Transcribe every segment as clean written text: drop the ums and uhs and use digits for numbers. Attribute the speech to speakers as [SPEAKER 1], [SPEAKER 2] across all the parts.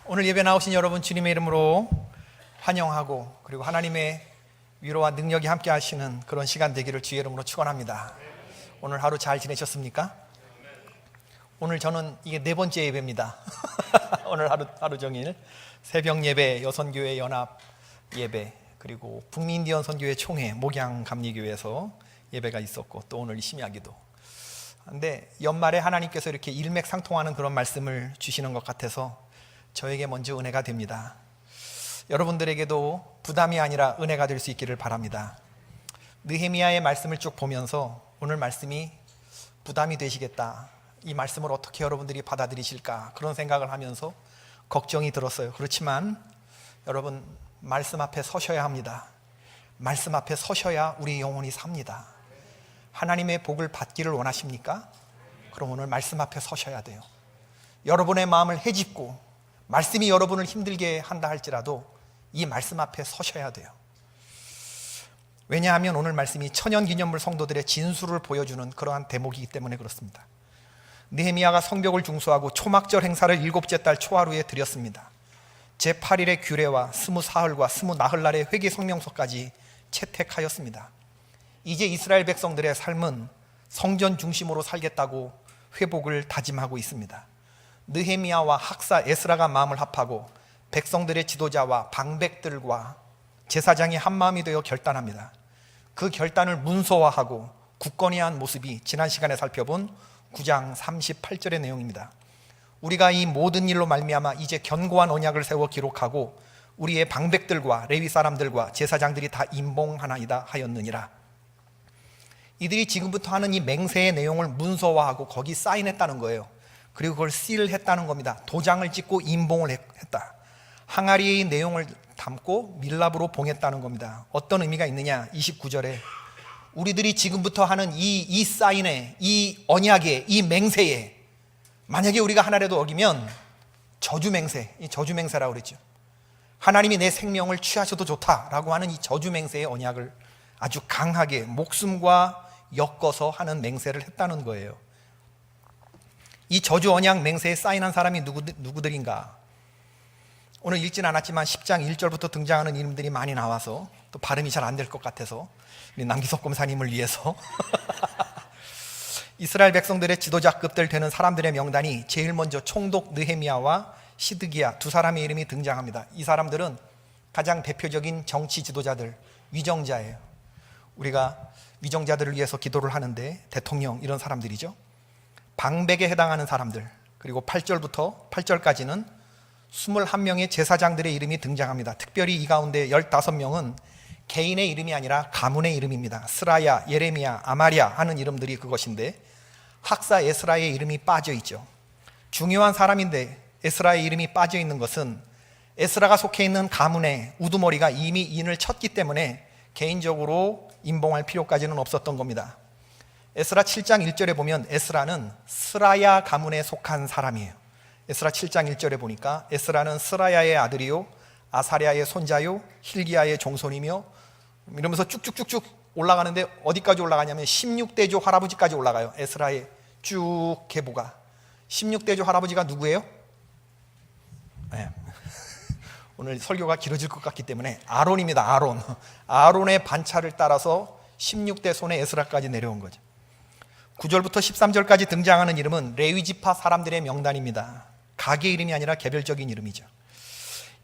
[SPEAKER 1] 오늘 예배 나오신 여러분 주님의 이름으로 환영하고, 그리고 하나님의 위로와 능력이 함께 하시는 그런 시간 되기를 주의 이름으로 축원합니다. 오늘 하루 잘 지내셨습니까? 오늘 저는 이게 4번째 예배입니다. 오늘 하루 종일 새벽 예배, 여선교회 연합 예배, 그리고 북미인디언 선교회 총회 목양 감리교회에서 예배가 있었고, 또 오늘 심야기도. 근데 연말에 하나님께서 이렇게 일맥상통하는 그런 말씀을 주시는 것 같아서 저에게 먼저 은혜가 됩니다. 여러분들에게도 부담이 아니라 은혜가 될 수 있기를 바랍니다. 느헤미야의 말씀을 쭉 보면서 오늘 말씀이 부담이 되시겠다, 이 말씀을 어떻게 여러분들이 받아들이실까, 그런 생각을 하면서 걱정이 들었어요. 그렇지만 여러분, 말씀 앞에 서셔야 합니다. 말씀 앞에 서셔야 우리 영혼이 삽니다. 하나님의 복을 받기를 원하십니까? 그럼 오늘 말씀 앞에 서셔야 돼요. 여러분의 마음을 헤집고 말씀이 여러분을 힘들게 한다 할지라도 이 말씀 앞에 서셔야 돼요. 왜냐하면 오늘 말씀이 천연기념물 성도들의 진수를 보여주는 그러한 대목이기 때문에 그렇습니다. 느헤미야가 성벽을 중수하고 초막절 행사를 7째 달 초하루에 드렸습니다. 제8일의 규례와 24흘과 24흘날의 회개 성명서까지 채택하였습니다. 이제 이스라엘 백성들의 삶은 성전 중심으로 살겠다고 회복을 다짐하고 있습니다. 느헤미야와 학사 에스라가 마음을 합하고 백성들의 지도자와 방백들과 제사장이 한마음이 되어 결단합니다. 그 결단을 문서화하고 굳건히 한 모습이 지난 시간에 살펴본 9장 38절의 내용입니다. 우리가 이 모든 일로 말미암아 이제 견고한 언약을 세워 기록하고 우리의 방백들과 레위 사람들과 제사장들이 다 임봉하나이다 하였느니라. 이들이 지금부터 하는 이 맹세의 내용을 문서화하고 거기 사인했다는 거예요. 그리고 그걸 시일했다는 겁니다. 도장을 찍고 임봉을 했다. 항아리의 내용을 담고 밀랍으로 봉했다는 겁니다. 어떤 의미가 있느냐? 29절에 우리들이 지금부터 하는 이 사인에, 이 언약에, 이 맹세에 만약에 우리가 하나라도 어기면 저주맹세, 이 저주맹세라고 그랬죠. 하나님이 내 생명을 취하셔도 좋다라고 하는 이 저주맹세의 언약을 아주 강하게 목숨과 엮어서 하는 맹세를 했다는 거예요. 이 저주 언약 맹세에 사인한 사람이 누구들인가? 오늘 읽진 않았지만 10장 1절부터 등장하는 이름들이 많이 나와서 또 발음이 잘 안 될 것 같아서 우리 남기석 검사님을 위해서 이스라엘 백성들의 지도자급들 되는 사람들의 명단이 제일 먼저 총독 느헤미야와 시드기야 두 사람의 이름이 등장합니다. 이 사람들은 가장 대표적인 정치 지도자들, 위정자예요. 우리가 위정자들을 위해서 기도를 하는데 대통령, 이런 사람들이죠. 방백에 해당하는 사람들, 그리고 8절부터 8절까지는 21명의 제사장들의 이름이 등장합니다. 특별히 이 가운데 15명은 개인의 이름이 아니라 가문의 이름입니다. 스라야, 예레미야, 아마랴 하는 이름들이 그것인데 학사 에스라의 이름이 빠져 있죠. 중요한 사람인데 에스라의 이름이 빠져 있는 것은 에스라가 속해 있는 가문의 우두머리가 이미 인을 쳤기 때문에 개인적으로 임봉할 필요까지는 없었던 겁니다. 에스라 7장 1절에 보면 에스라는 스라야 가문에 속한 사람이에요. 에스라 7장 1절에 보니까 에스라는 스라야의 아들이요 아사랴의 손자요 힐기야의 종손이며 이러면서 쭉쭉쭉쭉 올라가는데 어디까지 올라가냐면 16대조 할아버지까지 올라가요. 에스라의 쭉 계보가. 16대조 할아버지가 누구예요? 네. 오늘 설교가 길어질 것 같기 때문에 아론입니다. 아론. 아론의 반차를 따라서 16대 손에 에스라까지 내려온 거죠. 9절부터 13절까지 등장하는 이름은 레위지파 사람들의 명단입니다. 가게 이름이 아니라 개별적인 이름이죠.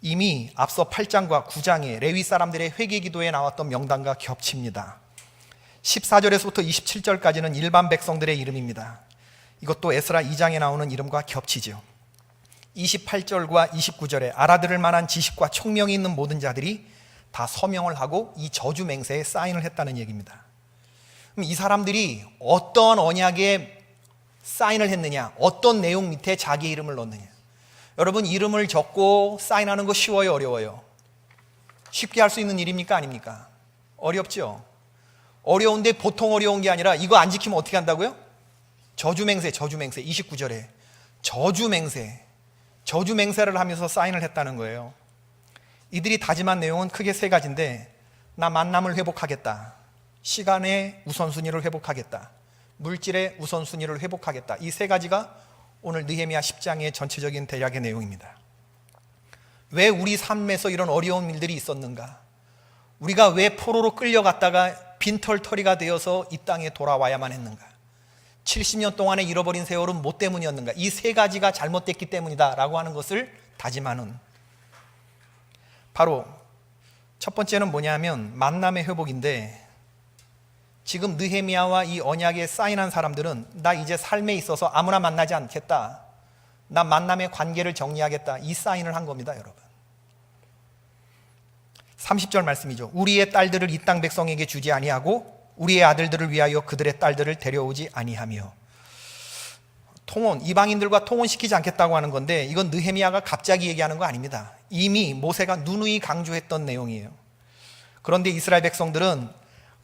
[SPEAKER 1] 이미 앞서 8장과 9장에 레위 사람들의 회개기도에 나왔던 명단과 겹칩니다. 14절에서부터 27절까지는 일반 백성들의 이름입니다. 이것도 에스라 2장에 나오는 이름과 겹치죠. 28절과 29절에 알아들을 만한 지식과 총명이 있는 모든 자들이 다 서명을 하고 이 저주 맹세에 사인을 했다는 얘기입니다. 그럼 이 사람들이 어떤 언약에 사인을 했느냐, 어떤 내용 밑에 자기 이름을 넣느냐. 여러분, 이름을 적고 사인하는 거 쉬워요, 어려워요? 쉽게 할 수 있는 일입니까, 아닙니까? 어렵죠. 어려운데 보통 어려운 게 아니라 이거 안 지키면 어떻게 한다고요? 저주맹세 29절에 저주맹세를 하면서 사인을 했다는 거예요. 이들이 다짐한 내용은 크게 3가지인데, 나 만남을 회복하겠다, 시간의 우선순위를 회복하겠다, 물질의 우선순위를 회복하겠다. 이 3가지가 오늘 느헤미야 10장의 전체적인 대략의 내용입니다. 왜 우리 삶에서 이런 어려운 일들이 있었는가? 우리가 왜 포로로 끌려갔다가 빈털터리가 되어서 이 땅에 돌아와야만 했는가? 70년 동안에 잃어버린 세월은 뭐 때문이었는가? 이 세 가지가 잘못됐기 때문이다 라고 하는 것을 다짐하는, 바로 첫 번째는 뭐냐면 만남의 회복인데, 지금 느헤미야와 이 언약에 사인한 사람들은 나 이제 삶에 있어서 아무나 만나지 않겠다, 나 만남의 관계를 정리하겠다, 이 사인을 한 겁니다. 여러분, 30절 말씀이죠. 우리의 딸들을 이 땅 백성에게 주지 아니하고 우리의 아들들을 위하여 그들의 딸들을 데려오지 아니하며. 통혼, 이방인들과 통혼시키지 않겠다고 하는 건데, 이건 느헤미야가 갑자기 얘기하는 거 아닙니다. 이미 모세가 누누이 강조했던 내용이에요. 그런데 이스라엘 백성들은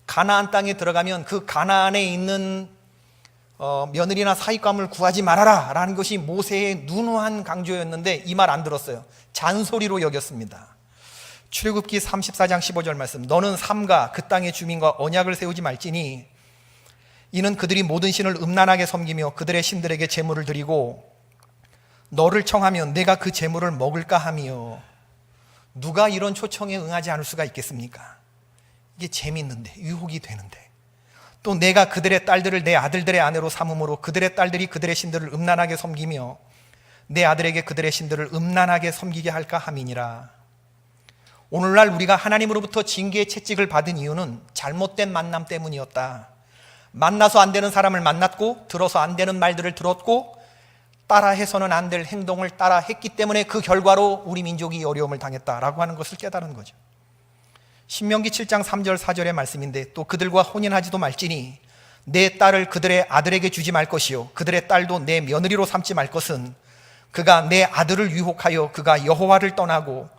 [SPEAKER 1] 가나안 땅에 들어가면 그 가나안에 있는 며느리나 사익감을 구하지 말아라 라는 것이 모세의 누누한 강조였는데 이 말 안 들었어요. 잔소리로 여겼습니다. 출애굽기 34장 15절 말씀, 너는 삼가 그 땅의 주민과 언약을 세우지 말지니 이는 그들이 모든 신을 음란하게 섬기며 그들의 신들에게 제물을 드리고 너를 청하면 내가 그 제물을 먹을까 하며. 누가 이런 초청에 응하지 않을 수가 있겠습니까? 이게 재밌는데, 유혹이 되는데, 또 내가 그들의 딸들을 내 아들들의 아내로 삼음으로 그들의 딸들이 그들의 신들을 음란하게 섬기며 내 아들에게 그들의 신들을 음란하게 섬기게 할까 함이니라. 오늘날 우리가 하나님으로부터 징계의 채찍을 받은 이유는 잘못된 만남 때문이었다. 만나서 안 되는 사람을 만났고 들어서 안 되는 말들을 들었고 따라해서는 안 될 행동을 따라했기 때문에 그 결과로 우리 민족이 어려움을 당했다라고 하는 것을 깨달은 거죠. 신명기 7장 3절 4절의 말씀인데, 또 그들과 혼인하지도 말지니 내 딸을 그들의 아들에게 주지 말 것이요 그들의 딸도 내 며느리로 삼지 말 것은 그가 내 아들을 유혹하여 그가 여호와를 떠나고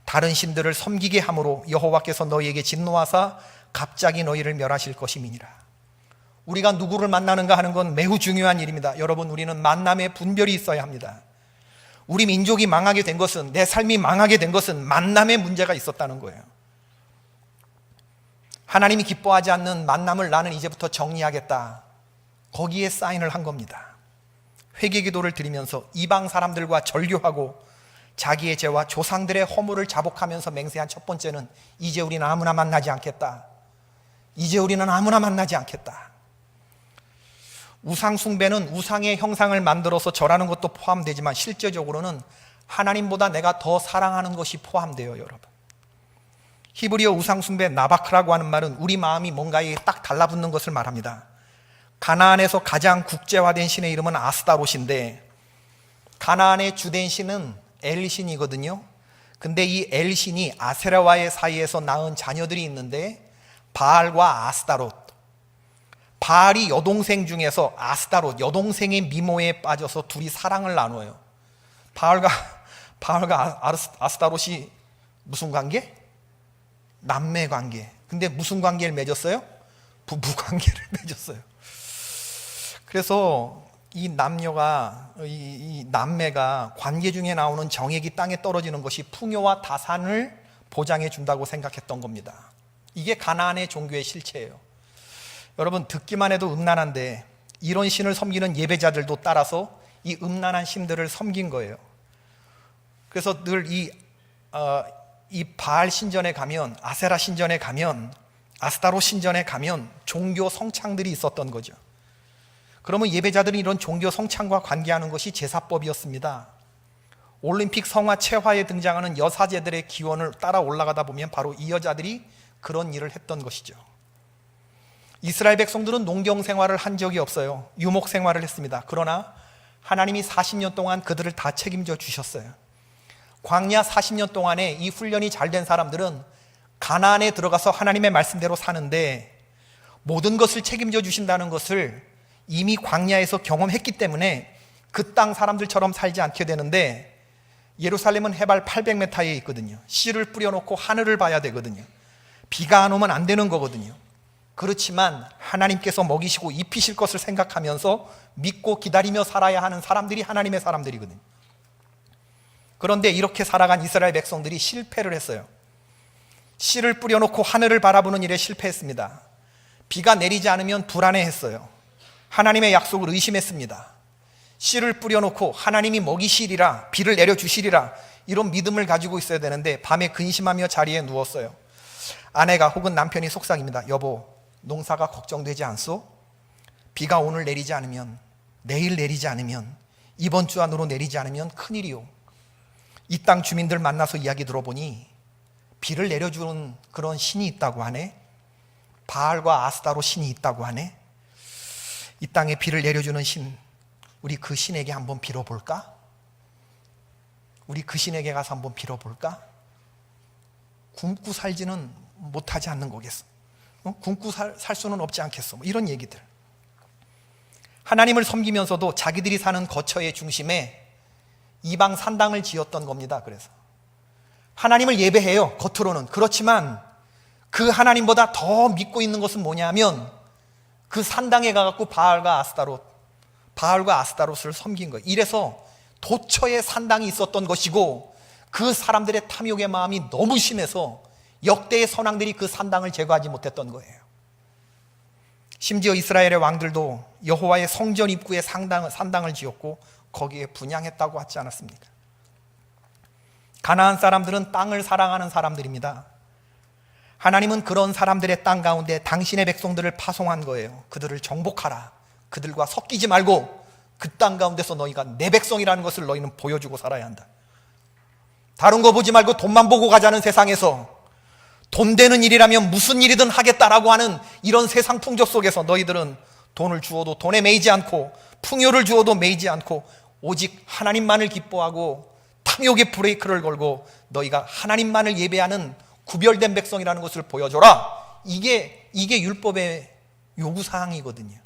[SPEAKER 1] 다른 신들을 섬기게 함으로 여호와께서 너희에게 진노하사 갑자기 너희를 멸하실 것임이니라. 우리가 누구를 만나는가 하는 건 매우 중요한 일입니다. 여러분, 우리는 만남의 분별이 있어야 합니다. 우리 민족이 망하게 된 것은, 내 삶이 망하게 된 것은 만남의 문제가 있었다는 거예요. 하나님이 기뻐하지 않는 만남을 나는 이제부터 정리하겠다, 거기에 사인을 한 겁니다. 회개기도를 드리면서 이방 사람들과 절교하고 자기의 죄와 조상들의 허물을 자복하면서 맹세한 첫 번째는 이제 우리는 아무나 만나지 않겠다. 이제 우리는 아무나 만나지 않겠다. 우상 숭배는 우상의 형상을 만들어서 절하는 것도 포함되지만 실제적으로는 하나님보다 내가 더 사랑하는 것이 포함돼요. 여러분, 히브리어 우상 숭배 나바크라고 하는 말은 우리 마음이 뭔가에 딱 달라붙는 것을 말합니다. 가나안에서 가장 국제화된 신의 이름은 아스타롯인데, 가나안의 주된 신은 엘신이거든요. 근데 이 엘신이 아세라와의 사이에서 낳은 자녀들이 있는데 바알과 아스타롯, 바알이 여동생 중에서 아스타롯 여동생의 미모에 빠져서 둘이 사랑을 나눠요. 바알과 아스타롯이 무슨 관계? 남매 관계. 근데 무슨 관계를 맺었어요? 부부 관계를 맺었어요. 그래서 이 남녀가, 이 남매가 관계 중에 나오는 정액이 땅에 떨어지는 것이 풍요와 다산을 보장해 준다고 생각했던 겁니다. 이게 가나안의 종교의 실체예요. 여러분, 듣기만 해도 음란한데 이런 신을 섬기는 예배자들도 따라서 이 음란한 신들을 섬긴 거예요. 그래서 늘 이 바알 신전에 가면, 아세라 신전에 가면, 아스타롯 신전에 가면 종교 성창들이 있었던 거죠. 그러면 예배자들은 이런 종교 성창과 관계하는 것이 제사법이었습니다. 올림픽 성화 체화에 등장하는 여사제들의 기원을 따라 올라가다 보면 바로 이 여자들이 그런 일을 했던 것이죠. 이스라엘 백성들은 농경 생활을 한 적이 없어요. 유목 생활을 했습니다. 그러나 하나님이 40년 동안 그들을 다 책임져 주셨어요. 광야 40년 동안에 이 훈련이 잘 된 사람들은 가나안에 들어가서 하나님의 말씀대로 사는데 모든 것을 책임져 주신다는 것을 이미 광야에서 경험했기 때문에 그 땅 사람들처럼 살지 않게 되는데, 예루살렘은 해발 800m에 있거든요. 씨를 뿌려놓고 하늘을 봐야 되거든요. 비가 안 오면 안 되는 거거든요. 그렇지만 하나님께서 먹이시고 입히실 것을 생각하면서 믿고 기다리며 살아야 하는 사람들이 하나님의 사람들이거든요. 그런데 이렇게 살아간 이스라엘 백성들이 실패를 했어요. 씨를 뿌려놓고 하늘을 바라보는 일에 실패했습니다. 비가 내리지 않으면 불안해했어요. 하나님의 약속을 의심했습니다. 씨를 뿌려놓고 하나님이 먹이시리라, 비를 내려주시리라, 이런 믿음을 가지고 있어야 되는데 밤에 근심하며 자리에 누웠어요. 아내가 혹은 남편이 속삭입니다. 여보, 농사가 걱정되지 않소? 비가 오늘 내리지 않으면, 내일 내리지 않으면, 이번 주 안으로 내리지 않으면 큰일이요. 이 땅 주민들 만나서 이야기 들어보니 비를 내려주는 그런 신이 있다고 하네. 바알과 아스타로 신이 있다고 하네. 이 땅에 비를 내려주는 신, 우리 그 신에게 한번 빌어볼까? 우리 그 신에게 가서 한번 빌어볼까? 굶고 살지는 못하지 않는 거겠어. 굶고 살 수는 없지 않겠어. 이런 얘기들. 하나님을 섬기면서도 자기들이 사는 거처의 중심에 이방 산당을 지었던 겁니다. 그래서 하나님을 예배해요, 겉으로는. 그렇지만 그 하나님보다 더 믿고 있는 것은 뭐냐면 그 산당에 가갖고 바알과 아스타롯을 섬긴 거예요. 이래서 도처에 산당이 있었던 것이고, 그 사람들의 탐욕의 마음이 너무 심해서 역대의 선왕들이 그 산당을 제거하지 못했던 거예요. 심지어 이스라엘의 왕들도 여호와의 성전 입구에 산당을 지었고 거기에 분향했다고 하지 않았습니까? 가나안 사람들은 땅을 사랑하는 사람들입니다. 하나님은 그런 사람들의 땅 가운데 당신의 백성들을 파송한 거예요. 그들을 정복하라. 그들과 섞이지 말고 그 땅 가운데서 너희가 내 백성이라는 것을 너희는 보여주고 살아야 한다. 다른 거 보지 말고 돈만 보고 가자는 세상에서 돈 되는 일이라면 무슨 일이든 하겠다라고 하는 이런 세상 풍조 속에서 너희들은 돈을 주어도 돈에 매이지 않고 풍요를 주어도 매이지 않고 오직 하나님만을 기뻐하고 탐욕의 브레이크를 걸고 너희가 하나님만을 예배하는 구별된 백성이라는 것을 보여줘라. 이게 율법의 요구사항이거든요.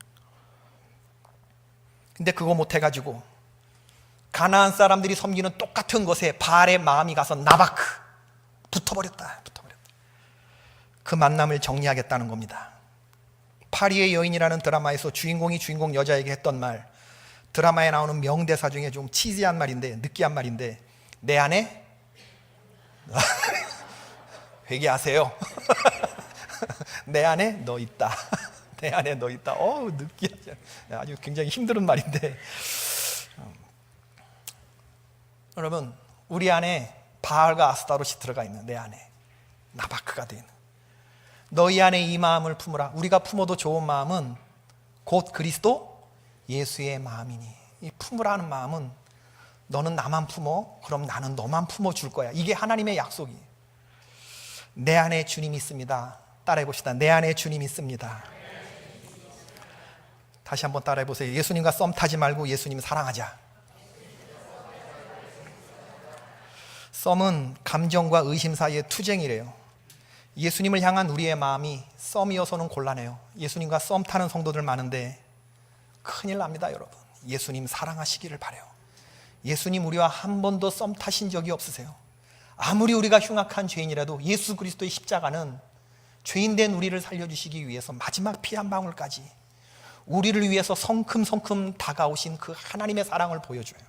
[SPEAKER 1] 근데 그거 못해가지고 가나안 사람들이 섬기는 똑같은 것에 바알의 마음이 가서 나바크 붙어버렸다. 그 만남을 정리하겠다는 겁니다. 파리의 여인이라는 드라마에서 주인공 여자에게 했던 말, 드라마에 나오는 명대사 중에 좀 치지한 말인데, 느끼한 말인데, 내 안에 회개하세요. 내 안에 너 있다. 내 안에 너 있다. 느끼하지. 아주 굉장히 힘든 말인데, 여러분, 우리 안에 바알과 아스타롯이 들어가 있는, 내 안에 나바크가 되는, 너희 안에 이 마음을 품으라. 우리가 품어도 좋은 마음은 곧 그리스도 예수의 마음이니. 이 품으라는 마음은 너는 나만 품어, 그럼 나는 너만 품어줄 거야. 이게 하나님의 약속이에요. 내 안에 주님이 있습니다. 따라해 봅시다. 내 안에 주님이 있습니다. 다시 한번 따라해 보세요. 예수님과 썸 타지 말고 예수님 사랑하자. 썸은 감정과 의심 사이의 투쟁이래요. 예수님을 향한 우리의 마음이 썸이어서는 곤란해요. 예수님과 썸 타는 성도들 많은데 큰일 납니다, 여러분. 예수님 사랑하시기를 바라요. 예수님 우리와 한 번도 썸 타신 적이 없으세요. 아무리 우리가 흉악한 죄인이라도 예수 그리스도의 십자가는 죄인된 우리를 살려주시기 위해서 마지막 피 한 방울까지 우리를 위해서 성큼성큼 다가오신 그 하나님의 사랑을 보여줘요.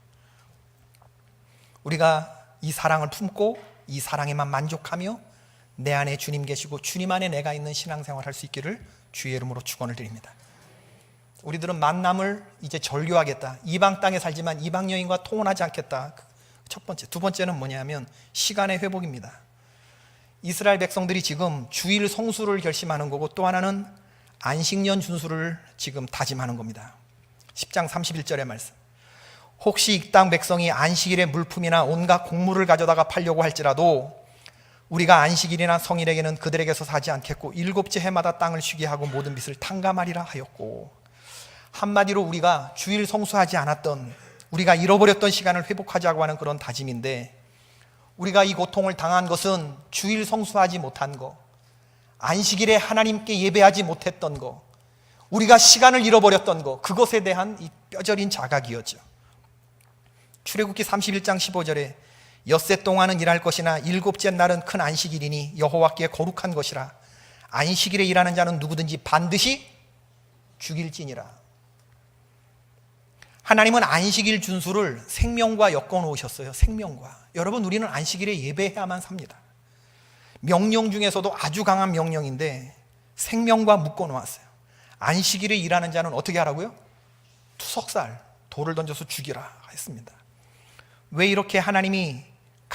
[SPEAKER 1] 우리가 이 사랑을 품고 이 사랑에만 만족하며 내 안에 주님 계시고 주님 안에 내가 있는 신앙생활 할 수 있기를 주의 이름으로 축원을 드립니다. 우리들은 만남을 이제 절교하겠다. 이방 땅에 살지만 이방 여인과 통혼하지 않겠다. 첫 번째. 두 번째는 뭐냐면 시간의 회복입니다. 이스라엘 백성들이 지금 주일 성수를 결심하는 거고, 또 하나는 안식년 준수를 지금 다짐하는 겁니다. 10장 31절의 말씀. 혹시 이 땅 백성이 안식일에 물품이나 온갖 곡물을 가져다가 팔려고 할지라도 우리가 안식일이나 성일에게는 그들에게서 사지 않겠고 일곱째 해마다 땅을 쉬게 하고 모든 빚을 탕감하리라 하였고, 한마디로 우리가 주일 성수하지 않았던, 우리가 잃어버렸던 시간을 회복하자고 하는 그런 다짐인데, 우리가 이 고통을 당한 것은 주일 성수하지 못한 거, 안식일에 하나님께 예배하지 못했던 거, 우리가 시간을 잃어버렸던 거, 그것에 대한 이 뼈저린 자각이었죠. 출애굽기 31장 15절에 엿새 동안은 일할 것이나 일곱째 날은 큰 안식일이니 여호와께 거룩한 것이라. 안식일에 일하는 자는 누구든지 반드시 죽일지니라. 하나님은 안식일 준수를 생명과 엮어 놓으셨어요. 생명과. 여러분, 우리는 안식일에 예배해야만 삽니다. 명령 중에서도 아주 강한 명령인데 생명과 묶어 놓았어요. 안식일에 일하는 자는 어떻게 하라고요? 투석살, 돌을 던져서 죽이라 했습니다. 왜 이렇게 하나님이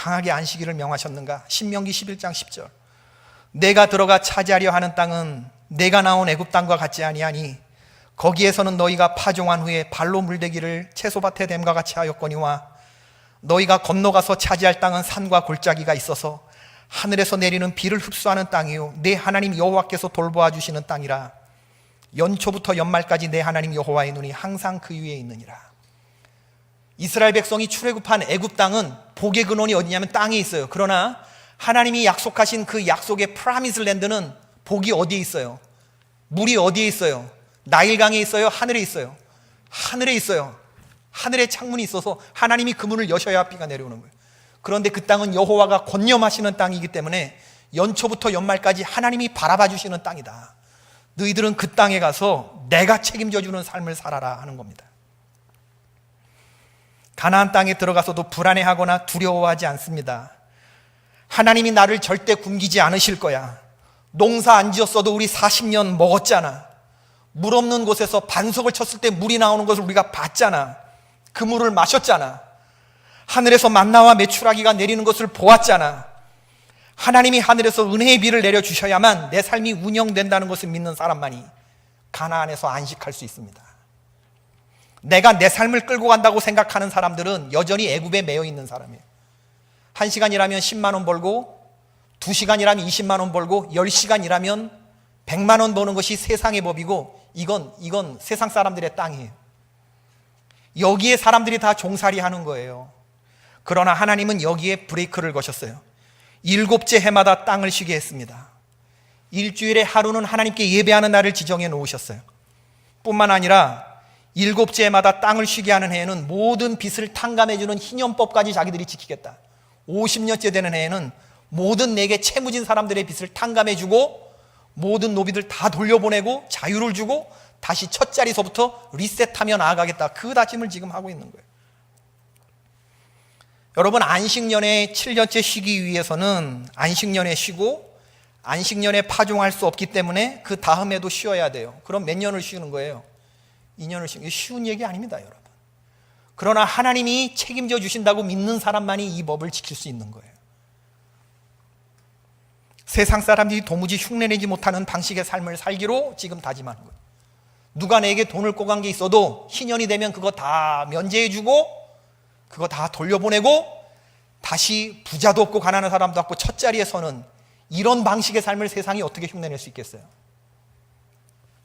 [SPEAKER 1] 강하게 안식일을 명하셨는가? 신명기 11장 10절. 내가 들어가 차지하려 하는 땅은 내가 나온 애굽 땅과 같지 아니하니 거기에서는 너희가 파종한 후에 발로 물대기를 채소밭에 댐과 같이 하였거니와 너희가 건너가서 차지할 땅은 산과 골짜기가 있어서 하늘에서 내리는 비를 흡수하는 땅이요 내 하나님 여호와께서 돌보아 주시는 땅이라. 연초부터 연말까지 내 하나님 여호와의 눈이 항상 그 위에 있느니라. 이스라엘 백성이 출애굽한 애굽 땅은 복의 근원이 어디냐면 땅에 있어요. 그러나 하나님이 약속하신 그 약속의 프라미스 랜드는 복이 어디에 있어요? 물이 어디에 있어요? 나일강에 있어요? 하늘에 있어요? 하늘에 있어요. 하늘에 창문이 있어서 하나님이 그 문을 여셔야 비가 내려오는 거예요. 그런데 그 땅은 여호와가 권념하시는 땅이기 때문에 연초부터 연말까지 하나님이 바라봐 주시는 땅이다. 너희들은 그 땅에 가서 내가 책임져 주는 삶을 살아라 하는 겁니다. 가나안 땅에 들어가서도 불안해하거나 두려워하지 않습니다. 하나님이 나를 절대 굶기지 않으실 거야. 농사 안 지었어도 우리 40년 먹었잖아. 물 없는 곳에서 반석을 쳤을 때 물이 나오는 것을 우리가 봤잖아. 그 물을 마셨잖아. 하늘에서 만나와 메추라기가 내리는 것을 보았잖아. 하나님이 하늘에서 은혜의 비를 내려주셔야만 내 삶이 운영된다는 것을 믿는 사람만이 가나안에서 안식할 수 있습니다. 내가 내 삶을 끌고 간다고 생각하는 사람들은 여전히 애굽에 매여 있는 사람이에요. 1시간 일하면 10만 원 벌고 2시간 일하면 20만 원 벌고 10시간 일하면 100만 원 버는 것이 세상의 법이고 이건 세상 사람들의 땅이에요. 여기에 사람들이 다 종살이 하는 거예요. 그러나 하나님은 여기에 브레이크를 거셨어요. 7째 해마다 땅을 쉬게 했습니다. 일주일에 하루는 하나님께 예배하는 날을 지정해 놓으셨어요. 뿐만 아니라 7째 해마다 땅을 쉬게 하는 해에는 모든 빚을 탕감해주는 희년법까지 자기들이 지키겠다. 50년째 되는 해에는 모든 내게 채무진 사람들의 빚을 탕감해주고 모든 노비들 다 돌려보내고 자유를 주고 다시 첫 자리서부터 리셋하며 나아가겠다. 그 다짐을 지금 하고 있는 거예요. 여러분, 안식년에 7년째 쉬기 위해서는 안식년에 쉬고 안식년에 파종할 수 없기 때문에 그 다음에도 쉬어야 돼요. 그럼 몇 년을 쉬는 거예요? 2년을 쉬는. 쉬운 얘기 아닙니다, 여러분. 그러나 하나님이 책임져 주신다고 믿는 사람만이 이 법을 지킬 수 있는 거예요. 세상 사람들이 도무지 흉내내지 못하는 방식의 삶을 살기로 지금 다짐하는 거예요. 누가 내게 돈을 꼬간 게 있어도 희년이 되면 그거 다 면제해주고 그거 다 돌려보내고 다시 부자도 없고 가난한 사람도 없고 첫 자리에 서는 이런 방식의 삶을 세상이 어떻게 흉내낼 수 있겠어요?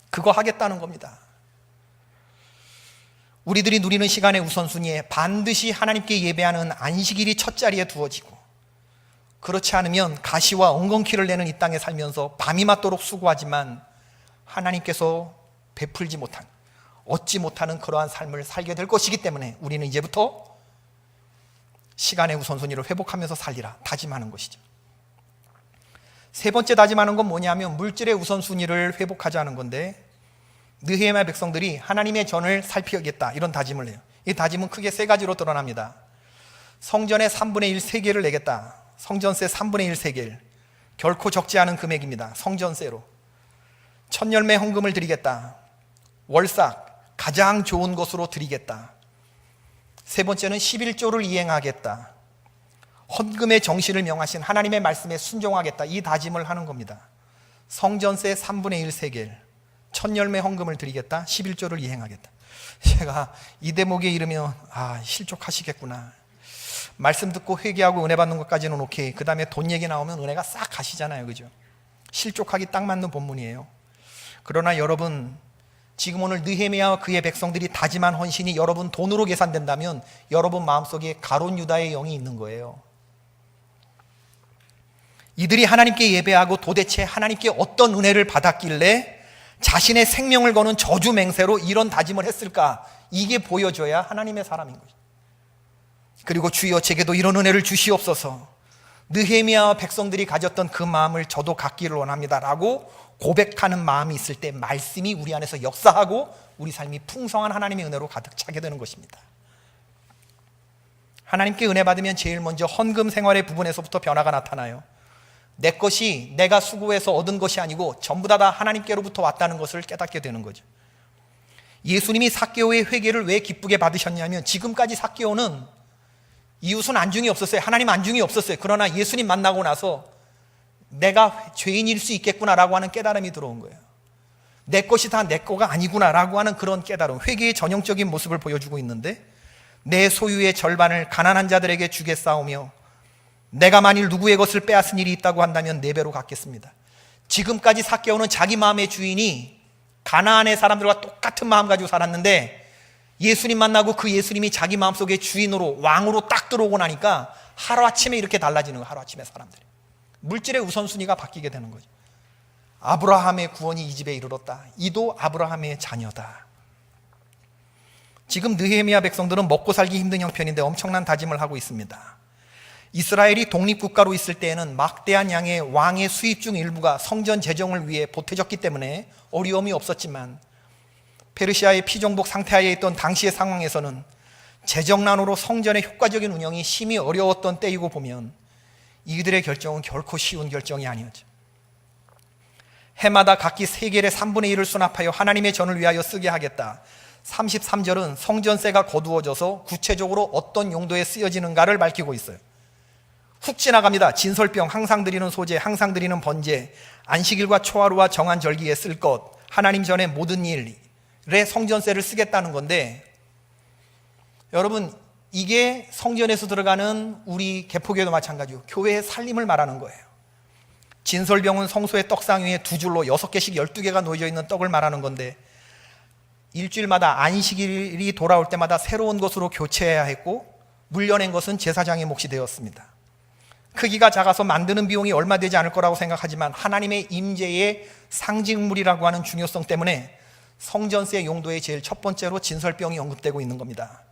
[SPEAKER 1] 그거 하겠다는 겁니다. 우리들이 누리는 시간의 우선순위에 반드시 하나님께 예배하는 안식일이 첫 자리에 두어지고, 그렇지 않으면 가시와 엉겅퀴를 내는 이 땅에 살면서 밤이 맞도록 수고하지만 하나님께서 베풀지 못한, 얻지 못하는 그러한 삶을 살게 될 것이기 때문에 우리는 이제부터 시간의 우선순위를 회복하면서 살리라 다짐하는 것이죠. 세 번째 다짐하는 건 뭐냐면 물질의 우선순위를 회복하자는 건데, 느헤미야 백성들이 하나님의 전을 살피겠다 이런 다짐을 해요. 이 다짐은 크게 세 가지로 드러납니다. 성전의 3분의 1 세겔을 내겠다. 성전세 3분의 1 세겔, 결코 적지 않은 금액입니다. 성전세로. 천열매 헌금을 드리겠다. 월삭, 가장 좋은 것으로 드리겠다. 세 번째는 11조를 이행하겠다. 헌금의 정신을 명하신 하나님의 말씀에 순종하겠다. 이 다짐을 하는 겁니다. 성전세 3분의 1 세겔, 천열매 헌금을 드리겠다. 11조를 이행하겠다. 제가 이 대목에 이르면 실족하시겠구나. 말씀 듣고 회개하고 은혜 받는 것까지는 오케이. 그 다음에 돈 얘기 나오면 은혜가 싹 가시잖아요, 그죠? 실족하기 딱 맞는 본문이에요. 그러나 여러분, 지금 오늘 느헤미야와 그의 백성들이 다짐한 헌신이 여러분 돈으로 계산된다면 여러분 마음속에 가룟 유다의 영이 있는 거예요. 이들이 하나님께 예배하고 도대체 하나님께 어떤 은혜를 받았길래 자신의 생명을 거는 저주 맹세로 이런 다짐을 했을까? 이게 보여줘야 하나님의 사람인 거죠. 그리고 주여 제게도 이런 은혜를 주시옵소서. 느헤미야와 백성들이 가졌던 그 마음을 저도 갖기를 원합니다 라고 고백하는 마음이 있을 때 말씀이 우리 안에서 역사하고 우리 삶이 풍성한 하나님의 은혜로 가득 차게 되는 것입니다. 하나님께 은혜 받으면 제일 먼저 헌금 생활의 부분에서부터 변화가 나타나요. 내 것이 내가 수고해서 얻은 것이 아니고 전부 다 하나님께로부터 왔다는 것을 깨닫게 되는 거죠. 예수님이 삭개오의 회개를 왜 기쁘게 받으셨냐면 지금까지 삭개오는 이웃은 안중이 없었어요. 하나님 안중이 없었어요. 그러나 예수님 만나고 나서 내가 죄인일 수 있겠구나라고 하는 깨달음이 들어온 거예요. 내 것이 다 내 거가 아니구나라고 하는 그런 깨달음, 회개의 전형적인 모습을 보여주고 있는데, 내 소유의 절반을 가난한 자들에게 주겠사오며 내가 만일 누구의 것을 빼앗은 일이 있다고 한다면 4배로 갚겠습니다. 지금까지 삭개오는 자기 마음의 주인이 가나안의 사람들과 똑같은 마음 가지고 살았는데, 예수님 만나고 그 예수님이 자기 마음속에 주인으로, 왕으로 딱 들어오고 나니까 하루아침에 이렇게 달라지는 거예요. 하루아침에 사람들이 물질의 우선순위가 바뀌게 되는 거죠. 아브라함의 구원이 이 집에 이르렀다. 이도 아브라함의 자녀다. 지금 느헤미야 백성들은 먹고 살기 힘든 형편인데 엄청난 다짐을 하고 있습니다. 이스라엘이 독립국가로 있을 때에는 막대한 양의 왕의 수입 중 일부가 성전 재정을 위해 보태졌기 때문에 어려움이 없었지만, 페르시아의 피정복 상태하에 있던 당시의 상황에서는 재정난으로 성전의 효과적인 운영이 심히 어려웠던 때이고 보면 이들의 결정은 결코 쉬운 결정이 아니었죠. 해마다 각기 세겔의 3분의 1을 수납하여 하나님의 전을 위하여 쓰게 하겠다. 33절은 성전세가 거두어져서 구체적으로 어떤 용도에 쓰여지는가를 밝히고 있어요. 훅 지나갑니다. 진설병, 항상 드리는 소재, 항상 드리는 번제, 안식일과 초하루와 정한 절기에 쓸 것, 하나님 전의 모든 일에 성전세를 쓰겠다는 건데, 여러분, 이게 성전에서 들어가는 우리 개포교회도 마찬가지고 교회의 살림을 말하는 거예요. 진설병은 성소의 떡상 위에 2줄로 6개씩 12개가 놓여져 있는 떡을 말하는 건데, 일주일마다 안식일이 돌아올 때마다 새로운 것으로 교체해야 했고, 물려낸 것은 제사장의 몫이 되었습니다. 크기가 작아서 만드는 비용이 얼마 되지 않을 거라고 생각하지만 하나님의 임재의 상징물이라고 하는 중요성 때문에 성전세 용도의 제일 첫 번째로 진설병이 언급되고 있는 겁니다.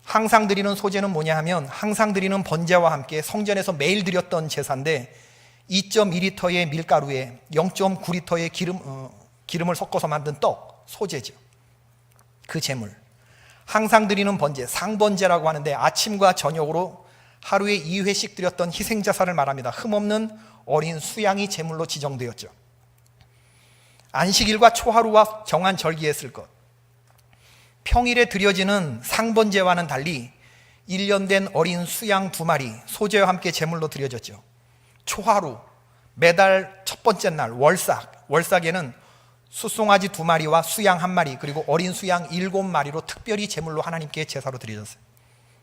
[SPEAKER 1] 항상 드리는 소재는 뭐냐 하면, 항상 드리는 번제와 함께 성전에서 매일 드렸던 제사인데 2.2리터의 밀가루에 0.9리터의 기름을 섞어서 만든 떡, 소재죠. 그 제물. 항상 드리는 번제, 상번제라고 하는데 아침과 저녁으로 하루에 2회씩 드렸던 희생자사를 말합니다. 흠없는 어린 수양이 제물로 지정되었죠. 안식일과 초하루와 정한 절기에 쓸 것. 평일에 드려지는 상번제와는 달리 1년 된 어린 수양 2마리 소재와 함께 제물로 드려졌죠. 초하루, 매달 첫 번째 날 월삭에는 숫송아지 2마리와 수양 1마리, 그리고 어린 수양 7마리로 특별히 제물로 하나님께 제사로 드려졌어요.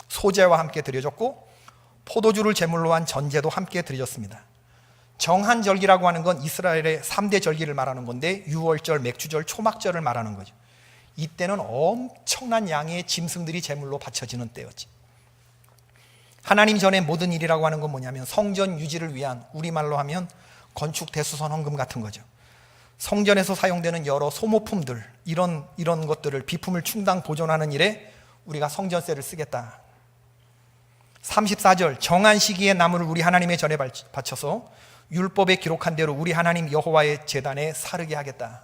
[SPEAKER 1] 소재와 함께 드려졌고, 포도주를 제물로 한 전제도 함께 드려졌습니다. 정한 절기라고 하는 건 이스라엘의 3대 절기를 말하는 건데, 유월절, 맥주절, 초막절을 말하는 거죠. 이때는 엄청난 양의 짐승들이 제물로 바쳐지는 때였지. 하나님 전의 모든 일이라고 하는 건 뭐냐면 성전 유지를 위한, 우리말로 하면 건축 대수선 헌금 같은 거죠. 성전에서 사용되는 여러 소모품들, 이런 것들을, 비품을 충당 보존하는 일에 우리가 성전세를 쓰겠다. 34절, 정한 시기에 나무를 우리 하나님의 전에 바쳐서 율법에 기록한 대로 우리 하나님 여호와의 제단에 사르게 하겠다.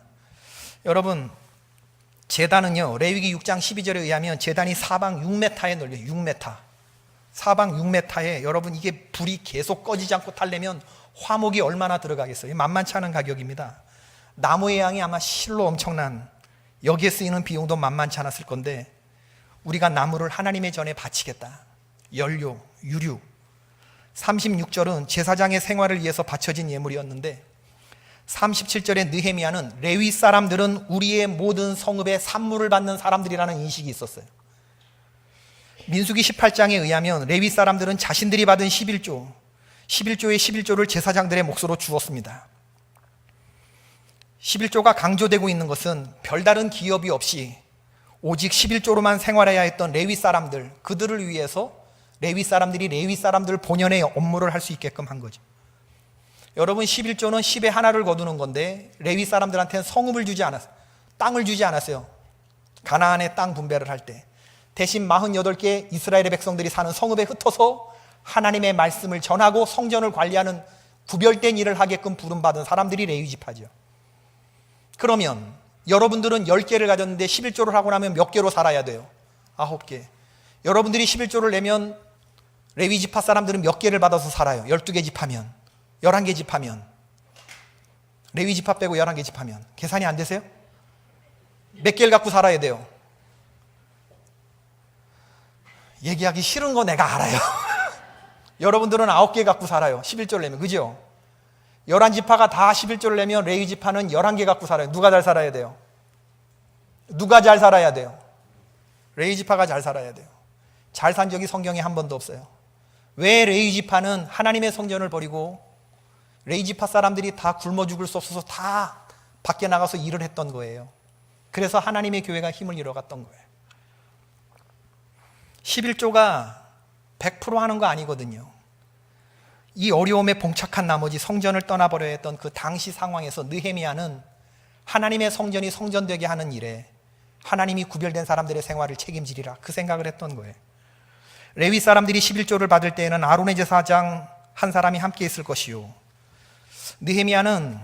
[SPEAKER 1] 여러분, 제단은요, 레위기 6장 12절에 의하면 제단이 사방 6m에 넓려요. 6m. 사방 6m에, 여러분, 이게 불이 계속 꺼지지 않고 타려면 화목이 얼마나 들어가겠어요? 만만치 않은 가격입니다. 나무의 양이 아마 실로 엄청난, 여기에 쓰이는 비용도 만만치 않았을 건데, 우리가 나무를 하나님의 전에 바치겠다. 연료, 유류. 36절은 제사장의 생활을 위해서 바쳐진 예물이었는데, 37절의 느헤미야는 레위 사람들은 우리의 모든 성읍의 산물을 받는 사람들이라는 인식이 있었어요. 민수기 18장에 의하면 레위 사람들은 자신들이 받은 11조의 11조를 제사장들의 몫으로 주었습니다. 11조가 강조되고 있는 것은 별다른 기업이 없이 오직 11조로만 생활해야 했던 레위 사람들, 그들을 위해서 레위 사람들이 레위 사람들 본연의 업무를 할 수 있게끔 한 거죠. 여러분, 11조는 10의 하나를 거두는 건데 레위 사람들한테는 성읍을 주지 않았어요. 땅을 주지 않았어요. 가나안의 땅 분배를 할 때 대신 48개 이스라엘의 백성들이 사는 성읍에 흩어서 하나님의 말씀을 전하고 성전을 관리하는 구별된 일을 하게끔 부름받은 사람들이 레위 지파죠. 그러면 여러분들은 10개를 가졌는데 11조를 하고 나면 몇 개로 살아야 돼요? 9개. 여러분들이 11조를 내면 레위 지파 사람들은 몇 개를 받아서 살아요? 12개 집하면, 11개 집하면, 레위 지파 빼고 11개 집하면 계산이 안 되세요? 몇 개를 갖고 살아야 돼요? 얘기하기 싫은 거 내가 알아요. 여러분들은 9개 갖고 살아요. 11조를 내면. 그죠? 11지파가 다 11조를 내면 레위 지파는 11개 갖고 살아요. 누가 잘 살아야 돼요? 누가 잘 살아야 돼요? 레위 지파가 잘 살아야 돼요. 잘 산 적이 성경에 한 번도 없어요. 왜 레위 지파는 하나님의 성전을 버리고 레위 지파 사람들이 다 굶어 죽을 수 없어서 다 밖에 나가서 일을 했던 거예요. 그래서 하나님의 교회가 힘을 잃어갔던 거예요. 11조가 100% 하는 거 아니거든요. 이 어려움에 봉착한 나머지 성전을 떠나버려야 했던 그 당시 상황에서 느헤미야는 하나님의 성전이 성전되게 하는 일에 하나님이 구별된 사람들의 생활을 책임지리라, 그 생각을 했던 거예요. 레위 사람들이 11조를 받을 때에는 아론의 제사장 한 사람이 함께 있을 것이요, 느헤미야는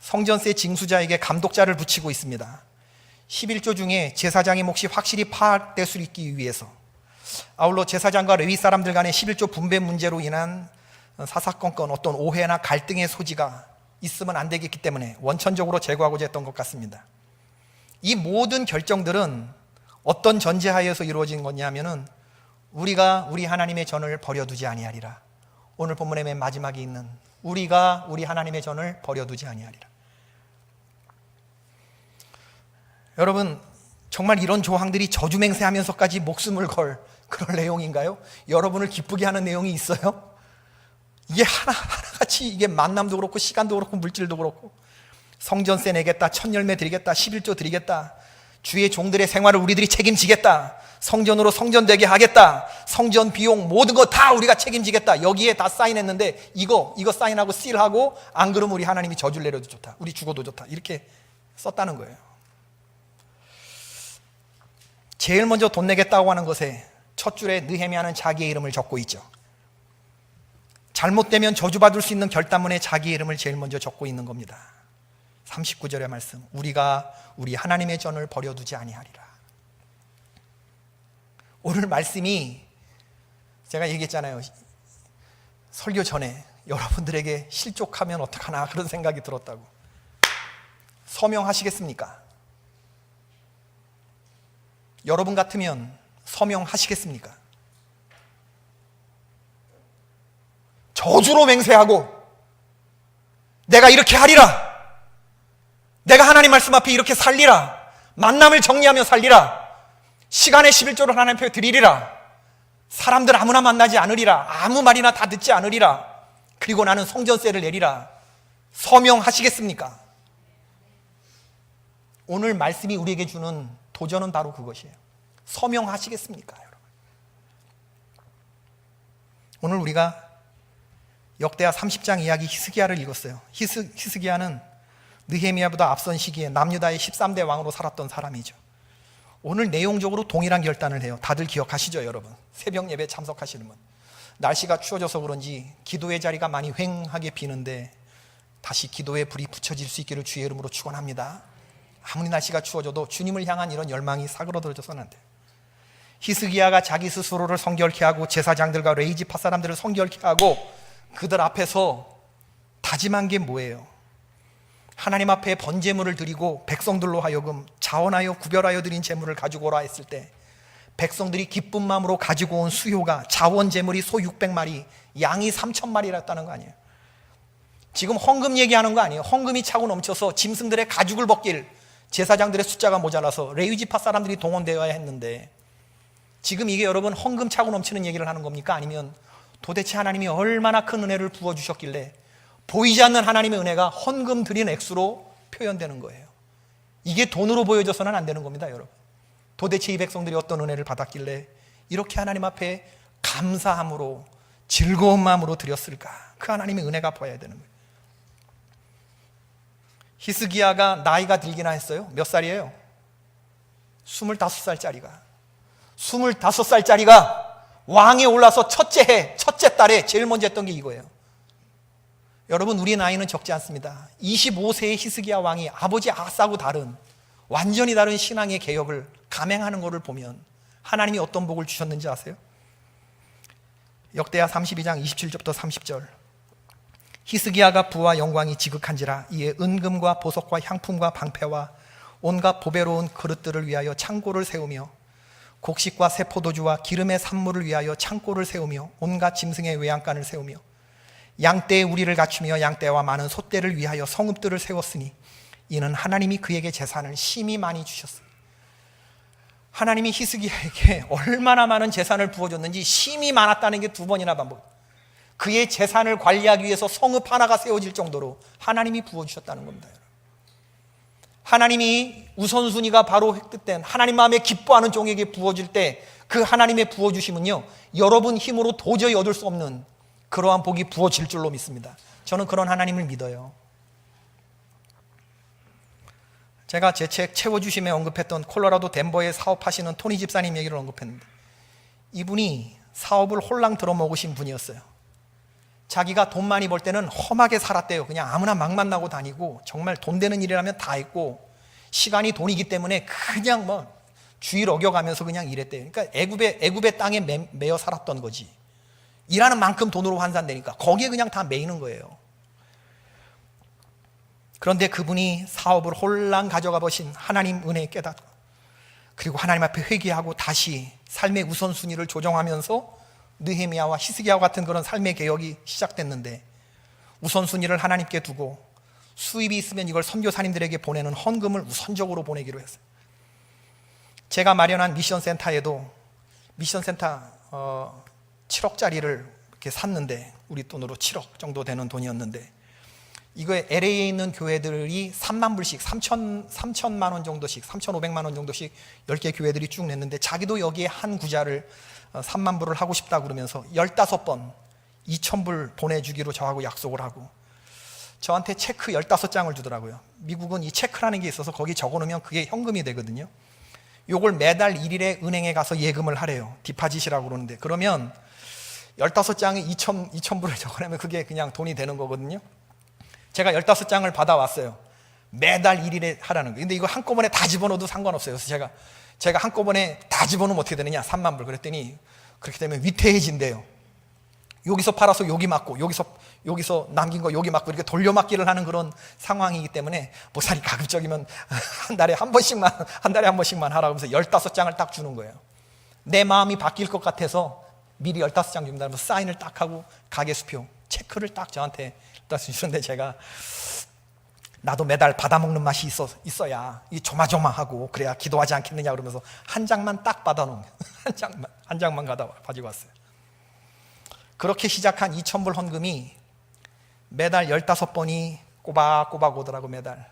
[SPEAKER 1] 성전세 징수자에게 감독자를 붙이고 있습니다. 11조 중에 제사장의 몫이 확실히 파악될 수 있기 위해서, 아울러 제사장과 레위 사람들 간의 11조 분배 문제로 인한 사사건건 어떤 오해나 갈등의 소지가 있으면 안 되겠기 때문에 원천적으로 제거하고자 했던 것 같습니다. 이 모든 결정들은 어떤 전제하에서 이루어진 거냐면은 우리가 우리 하나님의 전을 버려두지 아니하리라. 오늘 본문의 맨 마지막에 있는 우리가 우리 하나님의 전을 버려두지 아니하리라. 여러분, 정말 이런 조항들이 저주맹세하면서까지 목숨을 걸 그런 내용인가요? 여러분을 기쁘게 하는 내용이 있어요? 이게 하나같이, 이게 만남도 그렇고 시간도 그렇고 물질도 그렇고, 성전세 내겠다, 첫 열매 드리겠다, 11조 드리겠다, 주의 종들의 생활을 우리들이 책임지겠다, 성전으로 성전되게 하겠다, 성전 비용 모든 거 다 우리가 책임지겠다, 여기에 다 사인했는데 이거 사인하고 씰하고 안 그러면 우리 하나님이 저주를 내려도 좋다, 우리 죽어도 좋다, 이렇게 썼다는 거예요. 제일 먼저 돈 내겠다고 하는 것에 첫 줄에 느헤미야는 자기의 이름을 적고 있죠. 잘못되면 저주받을 수 있는 결단문에 자기의 이름을 제일 먼저 적고 있는 겁니다. 39절의 말씀, 우리가 우리 하나님의 전을 버려두지 아니하리라. 오늘 말씀이, 제가 얘기했잖아요, 설교 전에 여러분들에게 실족하면 어떡하나 그런 생각이 들었다고. 서명하시겠습니까? 여러분 같으면 서명하시겠습니까? 저주로 맹세하고 내가 이렇게 하리라, 내가 하나님 말씀 앞에 이렇게 살리라, 만남을 정리하며 살리라, 시간의 11조를 하나님 앞에 드리리라, 사람들 아무나 만나지 않으리라, 아무 말이나 다 듣지 않으리라, 그리고 나는 성전세를 내리라, 서명하시겠습니까? 오늘 말씀이 우리에게 주는 도전은 바로 그것이에요. 서명하시겠습니까, 여러분? 오늘 우리가 역대하 30장 이야기 히스기야를 읽었어요. 히스기야는 느헤미야보다 앞선 시기에 남유다의 13대 왕으로 살았던 사람이죠. 오늘 내용적으로 동일한 결단을 해요. 다들 기억하시죠, 여러분? 새벽 예배 참석하시는 분. 날씨가 추워져서 그런지 기도의 자리가 많이 휑하게 비는데 다시 기도의 불이 붙여질 수 있기를 주의 이름으로 축원합니다. 아무리 날씨가 추워져도 주님을 향한 이런 열망이 사그러들어져서는 안 돼요. 히스기야가 자기 스스로를 성결케 하고 제사장들과 레위 지파 사람들을 성결케 하고 그들 앞에서 다짐한 게 뭐예요? 하나님 앞에 번제물을 드리고 백성들로 하여금 자원하여 구별하여 드린 제물을 가지고 오라 했을 때 백성들이 기쁜 마음으로 가지고 온 수요가 자원 제물이 소 600마리, 양이 3,000마리였다는 거 아니에요? 지금 헌금 얘기하는 거 아니에요? 헌금이 차고 넘쳐서 짐승들의 가죽을 벗길 제사장들의 숫자가 모자라서 레위 지파 사람들이 동원되어야 했는데, 지금 이게 여러분 헌금 차고 넘치는 얘기를 하는 겁니까? 아니면 도대체 하나님이 얼마나 큰 은혜를 부어주셨길래 보이지 않는 하나님의 은혜가 헌금 드린 액수로 표현되는 거예요. 이게 돈으로 보여져서는 안 되는 겁니다, 여러분. 도대체 이 백성들이 어떤 은혜를 받았길래 이렇게 하나님 앞에 감사함으로 즐거운 마음으로 드렸을까? 그 하나님의 은혜가 보여야 되는 거예요. 히스기야가 나이가 들기나 했어요. 몇 살이에요? 25살짜리가 왕에 올라서 첫째 해, 첫째 달에 제일 먼저 했던 게 이거예요. 여러분, 우리 나이는 적지 않습니다. 25세의 히스기야 왕이 아버지 아사하고 다른, 완전히 다른 신앙의 개혁을 감행하는 것을 보면 하나님이 어떤 복을 주셨는지 아세요? 역대하 32장 27절부터 30절. 히스기야가 부와 영광이 지극한지라 이에 은금과 보석과 향품과 방패와 온갖 보배로운 그릇들을 위하여 창고를 세우며 곡식과 새 포도주와 기름의 산물을 위하여 창고를 세우며 온갖 짐승의 외양간을 세우며 양떼의 우리를 갖추며 양떼와 많은 소떼를 위하여 성읍들을 세웠으니 이는 하나님이 그에게 재산을 심히 많이 주셨습니다. 하나님이 히스기야에게 얼마나 많은 재산을 부어줬는지 심히 많았다는 게 두 번이나 반복. 그의 재산을 관리하기 위해서 성읍 하나가 세워질 정도로 하나님이 부어주셨다는 겁니다. 하나님이 우선순위가 바로 획득된 하나님 마음에 기뻐하는 종에게 부어줄 때 그 하나님의 부어주심은요, 여러분 힘으로 도저히 얻을 수 없는 그러한 복이 부어질 줄로 믿습니다. 저는 그런 하나님을 믿어요. 제가 제 책 채워주심에 언급했던 콜로라도 덴버에 사업하시는 토니 집사님 얘기를 언급했는데, 이분이 사업을 홀랑 들어먹으신 분이었어요. 자기가 돈 많이 벌 때는 험하게 살았대요. 그냥 아무나 막 만나고 다니고 정말 돈 되는 일이라면 다 했고, 시간이 돈이기 때문에 그냥 뭐 주의를 어겨가면서 그냥 일했대요. 그러니까 애굽의 땅에 매여 살았던 거지. 일하는 만큼 돈으로 환산되니까 거기에 그냥 다 매이는 거예요. 그런데 그분이 사업을 홀랑 가져가 보신 하나님 은혜에 깨닫고, 그리고 하나님 앞에 회개하고 다시 삶의 우선순위를 조정하면서 느헤미야와 히스기야와 같은 그런 삶의 개혁이 시작됐는데, 우선순위를 하나님께 두고 수입이 있으면 이걸 선교사님들에게 보내는 헌금을 우선적으로 보내기로 했어요. 제가 마련한 미션센터에도 미션센터 7억짜리를 이렇게 샀는데, 우리 돈으로 7억 정도 되는 돈이었는데, 이거에 LA에 있는 교회들이 3만 불씩 3천만 원 정도씩 3,500만 원 정도씩 10개 교회들이 쭉 냈는데, 자기도 여기에 한 구자를 3만 불을 하고 싶다 그러면서 15번 2,000불 보내주기로 저하고 약속을 하고 저한테 체크 15장을 주더라고요. 미국은 이 체크라는 게 있어서 거기 적어놓으면 그게 현금이 되거든요. 요걸 매달 1일에 은행에 가서 예금을 하래요. 디파짓이라고 그러는데, 그러면 15장에 2,000불을 적어내면 그게 그냥 돈이 되는 거거든요. 제가 15장을 받아왔어요. 매달 1일에 하라는 거예요. 근데 이거 한꺼번에 다 집어넣어도 상관없어요. 그래서 제가 한꺼번에 다 집어넣으면 어떻게 되느냐, 3만 불. 그랬더니 그렇게 되면 위태해진대요. 여기서 팔아서 여기 맞고, 여기서 남긴 거 여기 맞고, 이렇게 돌려막기를 하는 그런 상황이기 때문에 목사님 가급적이면 한 달에 한 번씩만 하라고 하면서 15장을 딱 주는 거예요. 내 마음이 바뀔 것 같아서 미리 15장 줍니다. 그러면서 사인을 딱 하고 가게 수표, 체크를 딱 저한테 주는데, 제가 나도 매달 받아먹는 맛이 있어야 이 조마조마하고 그래야 기도하지 않겠느냐 그러면서 한 장만 딱 받아놓은 거예요. 한 장만 가지고 왔어요. 그렇게 시작한 2,000불 헌금이 매달 15번이 꼬박꼬박 오더라고. 매달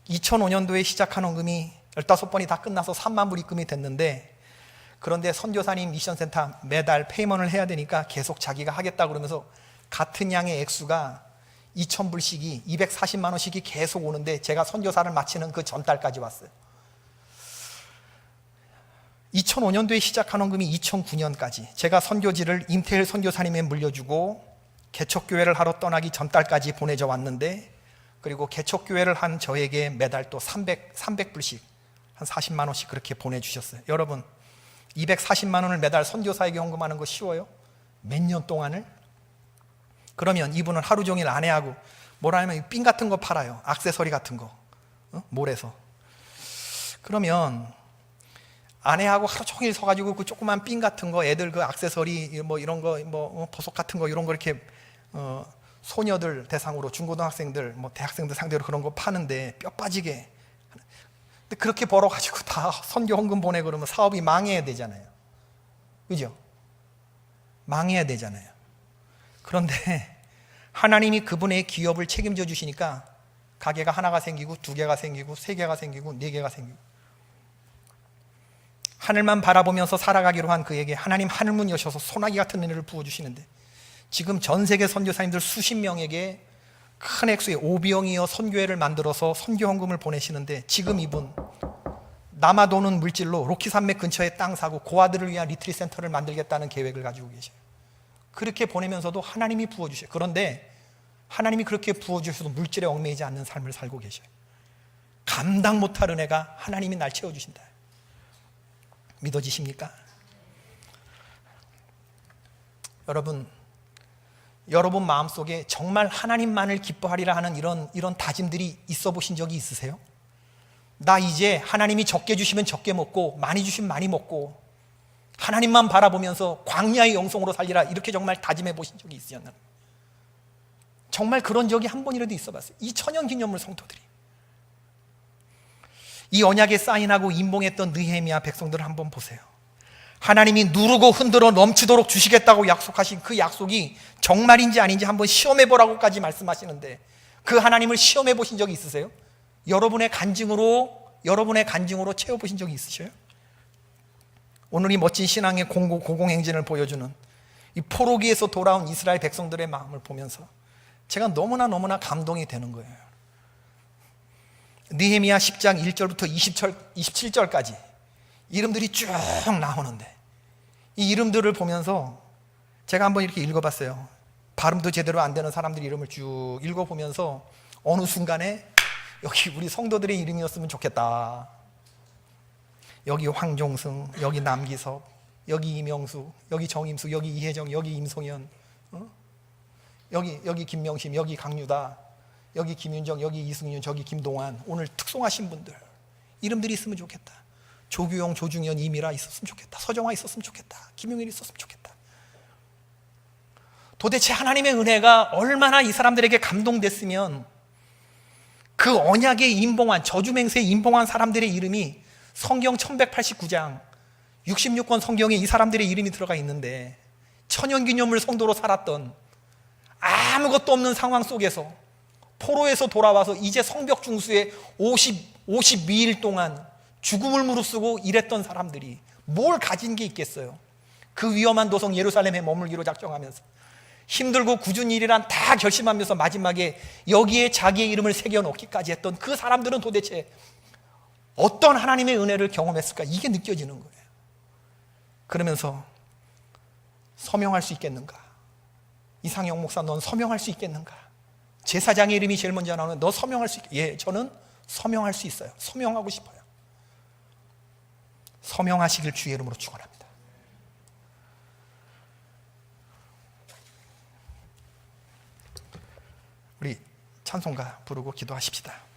[SPEAKER 1] 2005년도에 시작한 헌금이 15번이 다 끝나서 3만 불 입금이 됐는데, 그런데 선교사님 미션센터 매달 페이먼을 해야 되니까 계속 자기가 하겠다 그러면서 같은 양의 액수가 2,000불씩이 240만 원씩이 계속 오는데, 제가 선교사를 마치는 그 전달까지 왔어요. 2005년도에 시작한 헌금이 2009년까지 제가 선교지를 임태일 선교사님에 물려주고 개척교회를 하러 떠나기 전달까지 보내져 왔는데, 그리고 개척교회를 한 저에게 매달 또 300불씩 한 40만 원씩 그렇게 보내주셨어요. 여러분, 240만 원을 매달 선교사에게 헌금하는 거 쉬워요? 몇 년 동안을? 그러면 이분은 하루 종일 아내하고 뭐라 하면 핀 같은 거 팔아요. 액세서리 같은 거, 몰에서. 그러면 아내하고 하루 종일 서가지고 그 조그만 핀 같은 거, 애들 그 액세서리 뭐 이런 거, 뭐 보석 같은 거 이런 거 이렇게 소녀들 대상으로, 중고등학생들 뭐 대학생들 상대로 그런 거 파는데 뼈 빠지게. 근데 그렇게 벌어가지고 다 선교 헌금 보내 그러면 사업이 망해야 되잖아요. 그죠? 망해야 되잖아요. 그런데 하나님이 그분의 기업을 책임져 주시니까 가게가 하나가 생기고 2개가 생기고 3개가 생기고 4개가 생기고, 하늘만 바라보면서 살아가기로 한 그에게 하나님 하늘문 여셔서 소나기 같은 은혜를 부어주시는데, 지금 전 세계 선교사님들 수십 명에게 큰 액수의 오비영이어 선교회를 만들어서 선교 헌금을 보내시는데, 지금 이분 남아도는 물질로 로키산맥 근처에 땅 사고 고아들을 위한 리트릿 센터를 만들겠다는 계획을 가지고 계셔요. 그렇게 보내면서도 하나님이 부어주셔요. 그런데 하나님이 그렇게 부어주셔도 물질에 얽매이지 않는 삶을 살고 계셔요. 감당 못할 은혜가 하나님이 날 채워주신다. 믿어지십니까? 여러분 마음속에 정말 하나님만을 기뻐하리라 하는 이런 다짐들이 있어 보신 적이 있으세요? 나 이제 하나님이 적게 주시면 적게 먹고 많이 주시면 많이 먹고 하나님만 바라보면서 광야의 영성으로 살리라, 이렇게 정말 다짐해 보신 적이 있으셨나요? 정말 그런 적이 한 번이라도 있어 봤어요? 이 천연기념물 성도들이, 이 언약에 사인하고 임봉했던 느헤미야 백성들을 한번 보세요. 하나님이 누르고 흔들어 넘치도록 주시겠다고 약속하신 그 약속이 정말인지 아닌지 한번 시험해 보라고까지 말씀하시는데, 그 하나님을 시험해 보신 적이 있으세요? 여러분의 간증으로 채워 보신 적이 있으셔요? 오늘 이 멋진 신앙의 고공행진을 보여주는 이 포로기에서 돌아온 이스라엘 백성들의 마음을 보면서 제가 너무나 감동이 되는 거예요. 느헤미야 10장 1절부터 27절까지 이름들이 쭉 나오는데, 이 이름들을 보면서 제가 한번 이렇게 읽어봤어요. 발음도 제대로 안 되는 사람들 이름을 쭉 읽어보면서 어느 순간에 여기 우리 성도들의 이름이었으면 좋겠다. 여기 황종승, 여기 남기섭, 여기 이명수, 여기 정임수, 여기 이혜정, 여기 임송현, 여기 김명심, 여기 강유다, 여기 김윤정, 여기 이승윤, 저기 김동환, 오늘 특송하신 분들 이름들이 있으면 좋겠다. 조규용, 조중현, 이미라 있었으면 좋겠다. 서정화 있었으면 좋겠다. 김용일 있었으면 좋겠다. 도대체 하나님의 은혜가 얼마나 이 사람들에게 감동됐으면 그 언약에 임봉한, 저주맹세에 임봉한 사람들의 이름이 성경 1189장 66권 성경에 이 사람들의 이름이 들어가 있는데, 천연기념물 성도로 살았던, 아무것도 없는 상황 속에서 포로에서 돌아와서 이제 성벽 중수에 52일 동안 죽음을 무릅쓰고 일했던 사람들이 뭘 가진 게 있겠어요? 그 위험한 도성 예루살렘에 머물기로 작정하면서 힘들고 굳은 일이란 다 결심하면서 마지막에 여기에 자기의 이름을 새겨놓기까지 했던 그 사람들은 도대체 어떤 하나님의 은혜를 경험했을까? 이게 느껴지는 거예요. 그러면서 서명할 수 있겠는가? 이상영 목사, 넌 서명할 수 있겠는가? 제사장의 이름이 제일 먼저 나오는, 너 서명할 수 있겠? 예, 저는 서명할 수 있어요. 서명하고 싶어요. 서명하시길 주의 이름으로 축원합니다. 우리 찬송가 부르고 기도하십시다.